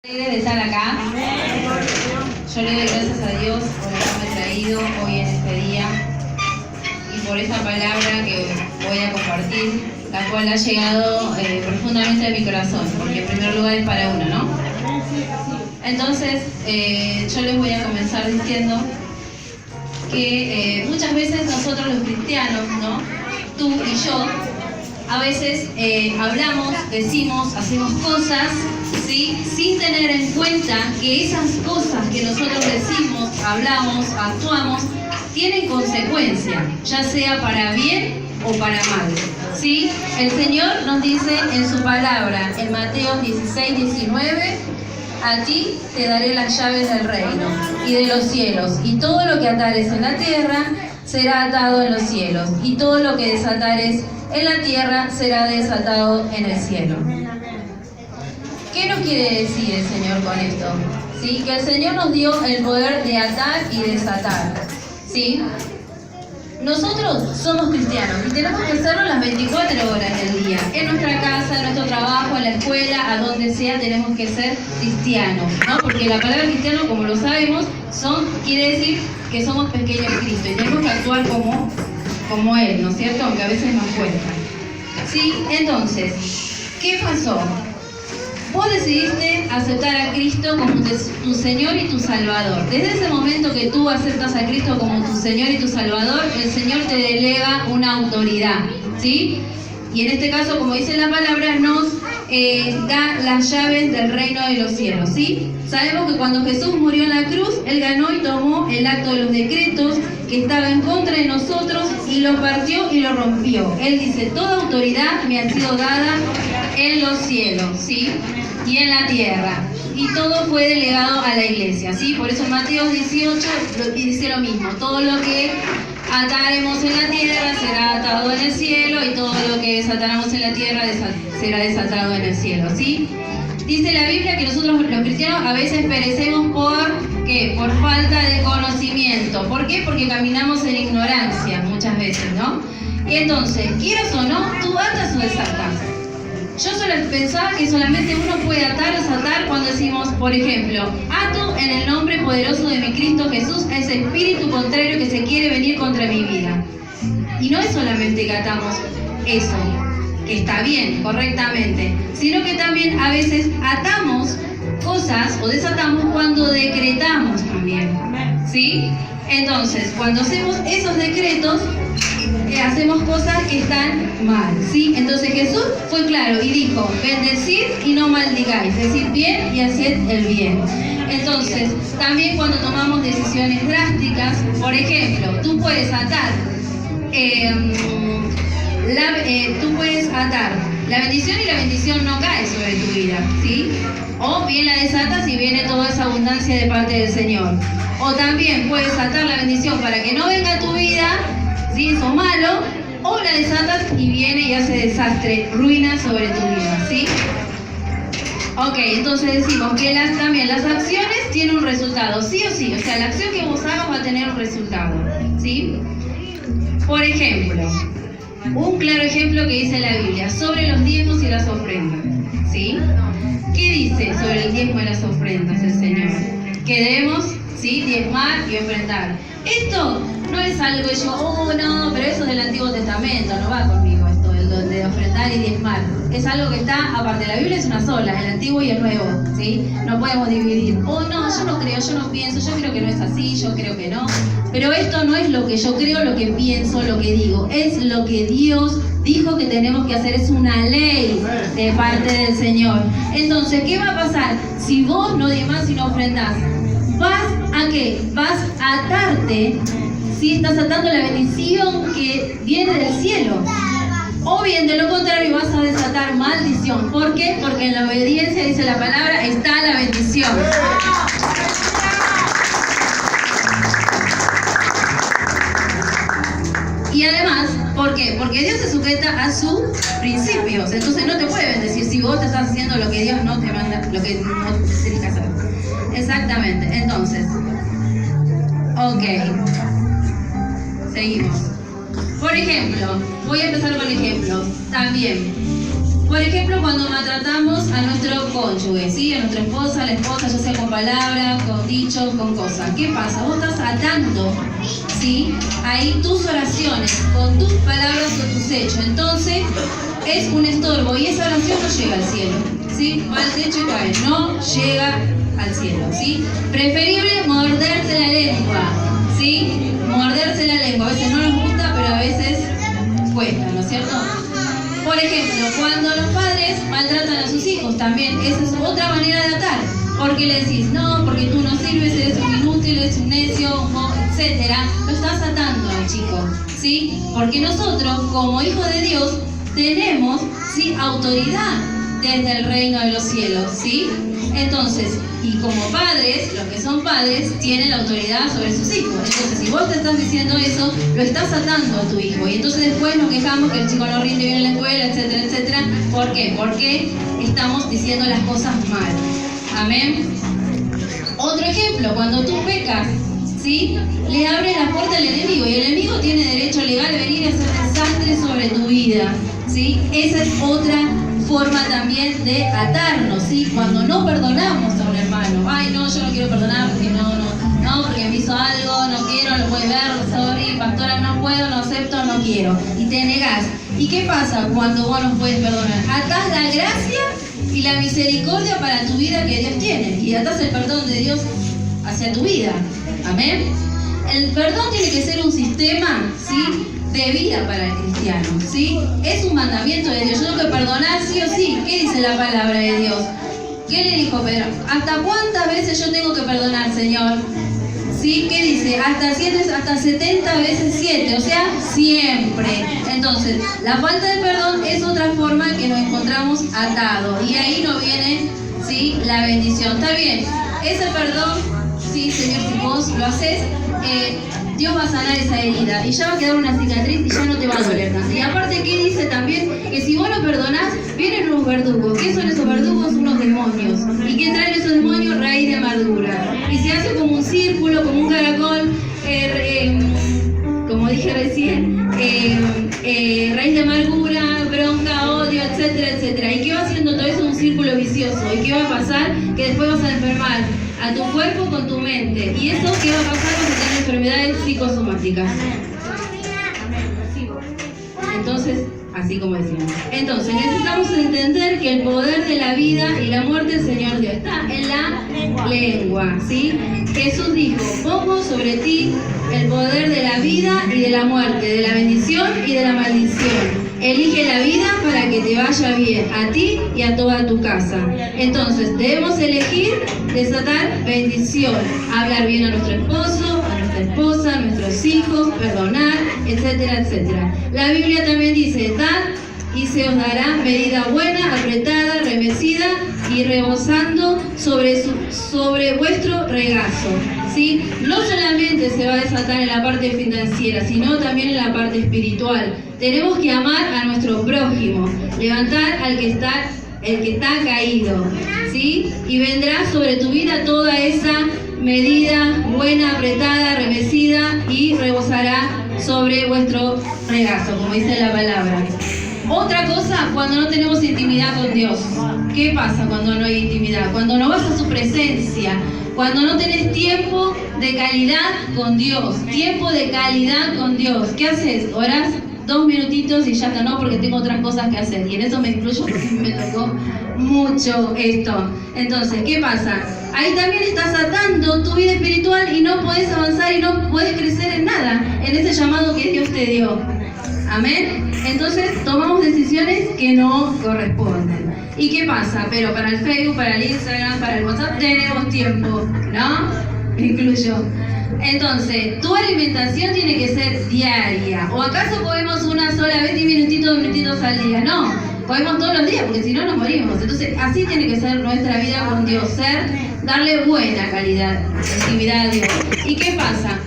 De estar acá. Yo le doy gracias a Dios por haberme traído hoy en este día y por esta palabra que voy a compartir, la cual ha llegado profundamente a mi corazón, porque en primer lugar es para uno, ¿no? Entonces, yo les voy a comenzar diciendo que muchas veces nosotros los cristianos, ¿no? Tú y yo, a veces hablamos, decimos, hacemos cosas, ¿sí? Sin tener en cuenta que esas cosas que nosotros decimos, hablamos, actuamos, tienen consecuencias, ya sea para bien o para mal, ¿sí? El Señor nos dice en su palabra, en Mateo 16, 19, a ti te daré las llaves del reino y de los cielos, y todo lo que atares en la tierra será atado en los cielos, y todo lo que desatares en la tierra será desatado en el cielo. ¿Qué nos quiere decir el Señor con esto? ¿Sí? Que el Señor nos dio el poder de atar y desatar, ¿sí? Nosotros somos cristianos y tenemos que hacerlo las 24 horas del día. En nuestra casa, en nuestro trabajo, en la escuela, a donde sea, tenemos que ser cristianos, ¿no? Porque la palabra cristiano, como lo sabemos, quiere decir que somos pequeños en Cristo y tenemos que actuar como Él, ¿no es cierto? Aunque a veces nos cuesta. ¿Sí? Entonces, ¿qué pasó? Vos decidiste aceptar a Cristo como tu Señor y tu Salvador. Desde ese momento que tú aceptas a Cristo como tu Señor y tu Salvador, el Señor te delega una autoridad, ¿sí? Y en este caso, como dice la palabra, nos da las llaves del reino de los cielos, ¿sí? Sabemos que cuando Jesús murió en la cruz, Él ganó y tomó el acto de los decretos que estaba en contra de nosotros y lo partió y lo rompió. Él dice, toda autoridad me ha sido dada en los cielos, ¿sí? Y en la tierra. Y todo fue delegado a la iglesia, ¿sí? Por eso en Mateo 18 dice lo mismo. Todo lo que ataremos en la tierra será atado en el cielo, y todo lo que desatáramos en la tierra será desatado en el cielo, ¿sí? Dice la Biblia que nosotros los cristianos a veces perecemos por falta de conocimiento. ¿Por qué? Porque caminamos en ignorancia muchas veces, ¿no? Y entonces, quieras o no, tú atas o desatas. Yo pensaba que solamente uno puede atar o desatar cuando decimos, por ejemplo, ato en el nombre poderoso de mi Cristo Jesús a ese espíritu contrario que se quiere venir contra mi vida. Y no es solamente que atamos eso, que está bien, correctamente, sino que también a veces atamos cosas o desatamos cuando decretamos también, ¿sí? Entonces, cuando hacemos esos decretos, hacemos cosas que están mal, ¿sí? Entonces Jesús fue claro y dijo, bendecid y no maldigáis, decid bien y haced el bien. Entonces, también cuando tomamos decisiones drásticas, por ejemplo, tú puedes atar la bendición, y la bendición no cae sobre tu vida, ¿sí? O bien la desatas y viene toda esa abundancia de parte del Señor. O también puedes atar la bendición para que no venga a tu vida, ¿sí? Eso malo. O la desatas y viene y hace desastre, ruina sobre tu vida, ¿sí? Ok, entonces decimos que también las acciones tienen un resultado, sí o sí. O sea, la acción que vos hagas va a tener un resultado, ¿sí? Por ejemplo, un claro ejemplo que dice la Biblia sobre los diezmos y las ofrendas, ¿sí? ¿Qué dice sobre el diezmo y las ofrendas el Señor? Que debemos, ¿sí?, diezmar y ofrendar. Esto no es algo que yo, no, pero eso es del Antiguo Testamento, no va conmigo esto, de ofrendar y diezmar. Es algo que está, aparte, la Biblia es una sola, el Antiguo y el Nuevo, ¿sí? No podemos dividir. No, yo no creo, yo no pienso, yo creo que no es así, yo creo que no. Pero esto no es lo que yo creo, lo que pienso, lo que digo. Es lo que Dios dijo que tenemos que hacer. Es una ley de parte del Señor. Entonces, ¿qué va a pasar? Si vos no diezmás y no ofrendás, ¿vas a qué? Vas a atarte, si estás atando la bendición que viene del cielo. O bien, de lo contrario, vas a desatar maldición. ¿Por qué? Porque en la obediencia, dice la palabra, está la bendición. Y además, ¿por qué? Porque Dios se sujeta a sus principios. Entonces no te puede bendecir si vos te estás haciendo lo que Dios no te manda, lo que no tienes que hacer. Exactamente. Entonces, ok. Seguimos. Por ejemplo, voy a empezar con ejemplos. También, Por ejemplo, cuando maltratamos a nuestro cónyuge, ¿sí? A nuestra esposa, a la esposa, ya sea con palabras, con dichos, con cosas. ¿Qué pasa? Vos estás atando, ¿sí? Ahí tus oraciones, con tus palabras o tus hechos. Entonces, es un estorbo y esa oración no llega al cielo, ¿sí? Va al techo y cae, no llega al cielo, ¿sí? Preferible morderse la lengua, ¿sí? Morderse la lengua. A veces no nos gusta, pero a veces cuesta, ¿no es cierto? Por ejemplo, cuando los padres maltratan a sus hijos, también esa es otra manera de atar. Porque le decís, no, porque tú no sirves, eres un inútil, eres un necio, etc. Lo estás atando al chico, ¿sí? Porque nosotros, como hijos de Dios, tenemos, ¿sí?, autoridad desde el reino de los cielos, ¿sí? Entonces, y como padres, los que son padres, tienen la autoridad sobre sus hijos. Entonces, si vos te estás diciendo eso, lo estás atando a tu hijo. Y entonces después nos quejamos que el chico no rinde bien en la escuela, etcétera, etcétera. ¿Por qué? Porque estamos diciendo las cosas mal. Amén. Otro ejemplo, cuando tú pecas, ¿sí?, le abre la puerta al enemigo. Y el enemigo tiene derecho legal de venir a hacer desastre sobre tu vida, ¿sí? Esa es otra forma también de atarnos, ¿sí? Cuando no perdonamos a un hermano. Ay, no, yo no quiero perdonar porque no, porque me hizo algo, no quiero, lo puede ver, sorry, pastora, no puedo, no acepto, no quiero. Y te negás. ¿Y qué pasa cuando vos no puedes perdonar? Atás la gracia y la misericordia para tu vida que Dios tiene. Y atás el perdón de Dios hacia tu vida. Amén. El perdón tiene que ser un sistema, ¿sí?, de vida para el cristiano, ¿sí? Es un mandamiento de Dios. Yo tengo que perdonar sí o sí. ¿Qué dice la palabra de Dios? ¿Qué le dijo Pedro? ¿Hasta cuántas veces yo tengo que perdonar, Señor? ¿Sí? ¿Qué dice? Hasta 70 veces 7, o sea, siempre. Entonces, la falta de perdón es otra forma que nos encontramos atados. Y ahí nos viene, ¿sí?, la bendición. Está bien, ese perdón, sí, Señor, si vos lo haces, Dios va a sanar esa herida y ya va a quedar una cicatriz y ya no te va a doler tanto. Y aparte, ¿qué dice también? Que si vos no perdonás, vienen unos verdugos. ¿Qué son esos verdugos? Unos demonios. ¿Y qué traen esos demonios? Raíz de amargura. Y se hace como un círculo, como un caracol, como dije recién, raíz de amargura, bronca, odio, etcétera, etcétera. ¿Y qué va haciendo todo eso? Un círculo vicioso. ¿Y qué va a pasar? Que después vas a enfermar a tu cuerpo con tu mente. ¿Y eso qué va a pasar? Vas a tener enfermedades psicosomáticas. Entonces, así como decíamos. Entonces, necesitamos entender que el poder de la vida y la muerte del Señor Dios está en la lengua, ¿sí? Jesús dijo, pongo sobre ti el poder de la vida y de la muerte, de la bendición y de la maldición. Elige la vida para que te vaya bien, a ti y a toda tu casa. Entonces, debemos elegir desatar bendición, hablar bien a nuestro esposo, a nuestra esposa, a nuestros hijos, perdonar, etcétera, etcétera. La Biblia también dice, dad y se os dará medida buena, apretada, remecida y rebosando sobre vuestro regazo, ¿sí? No solamente se va a desatar en la parte financiera, sino también en la parte espiritual. Tenemos que amar a nuestro prójimo, levantar al que está caído, ¿sí? Y vendrá sobre tu vida toda esa medida buena, apretada, remecida y rebosará sobre vuestro regazo, como dice la palabra. Otra cosa, cuando no tenemos intimidad con Dios. ¿Qué pasa cuando no hay intimidad? Cuando no vas a su presencia, cuando no tenés tiempo de calidad con Dios. Tiempo de calidad con Dios. ¿Qué haces? ¿Orás 2 minutitos y ya está? No, porque tengo otras cosas que hacer. Y en eso me incluyo porque me tocó mucho esto. Entonces, ¿qué pasa? Ahí también estás atando tu vida espiritual y no podés avanzar y no podés crecer en nada, en ese llamado que Dios te dio. Amén. Entonces tomamos decisiones que no corresponden. ¿Y qué pasa? Pero para el Facebook, para el Instagram, para el WhatsApp tenemos tiempo, ¿no? Me incluyo. Entonces, tu alimentación tiene que ser diaria. ¿O acaso podemos una sola vez 10 minutitos al día? No, podemos todos los días porque si no nos morimos. Entonces, así tiene que ser nuestra vida con Dios. Darle buena calidad, intimidad a Dios. ¿Y qué pasa?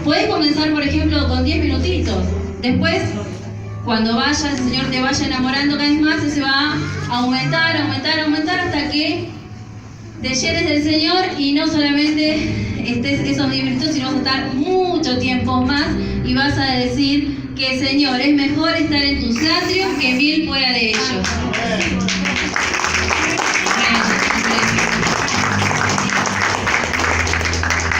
Puedes comenzar, por ejemplo, con 10 minutitos. Después, cuando vaya, el Señor te vaya enamorando cada vez más, se va a aumentar hasta que te llenes del Señor y no solamente estés esos 10 minutos, sino vas a estar mucho tiempo más y vas a decir que, Señor, es mejor estar en tus atrios que 1000 fuera de ellos.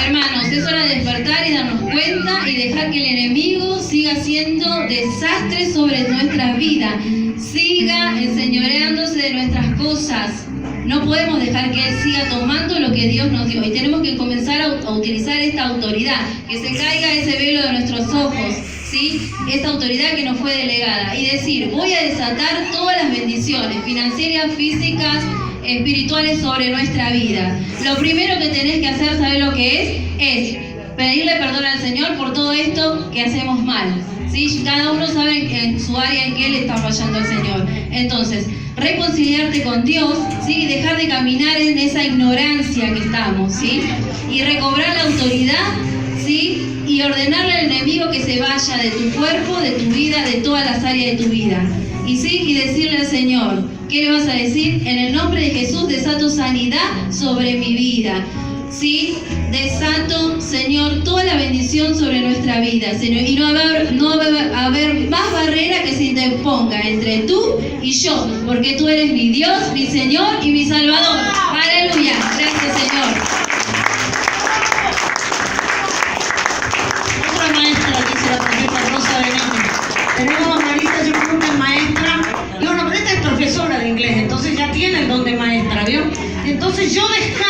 Hermanos, es hora de despertar y darnos cuenta y dejar que el enemigo siga haciendo desastres sobre nuestras vidas, siga enseñoreándose de nuestras cosas. No podemos dejar que él siga tomando lo que Dios nos dio y tenemos que comenzar a utilizar esta autoridad, que se caiga ese velo de nuestros ojos, ¿sí? Esta autoridad que nos fue delegada y decir, voy a desatar todas las bendiciones financieras, físicas, espirituales sobre nuestra vida. Lo primero que tenés que hacer, ¿sabés lo que es? Es pedirle perdón al Señor por todo esto que hacemos mal, ¿sí? Cada uno sabe en su área en qué le está fallando al Señor. Entonces, reconciliarte con Dios, ¿sí? Dejar de caminar en esa ignorancia que estamos, ¿sí? Y recobrar la autoridad, ¿sí? Y ordenarle al enemigo que se vaya de tu cuerpo, de tu vida, de todas las áreas de tu vida. Y sí, y decirle al Señor, ¿qué le vas a decir? En el nombre de Jesús desato sanidad sobre mi vida. Sí, desato, Señor, toda la bendición sobre nuestra vida, Señor, y no va a haber más barrera que se interponga entre tú y yo, porque tú eres mi Dios, mi Señor y mi Salvador. Aleluya, gracias, Señor. Otra maestra, dice la profeta Rosa Benítez. Tenemos a Marita, yo creo que es maestra. Y bueno, pero esta es profesora de inglés, entonces ya tiene el don de maestra, ¿vio? Entonces yo descargo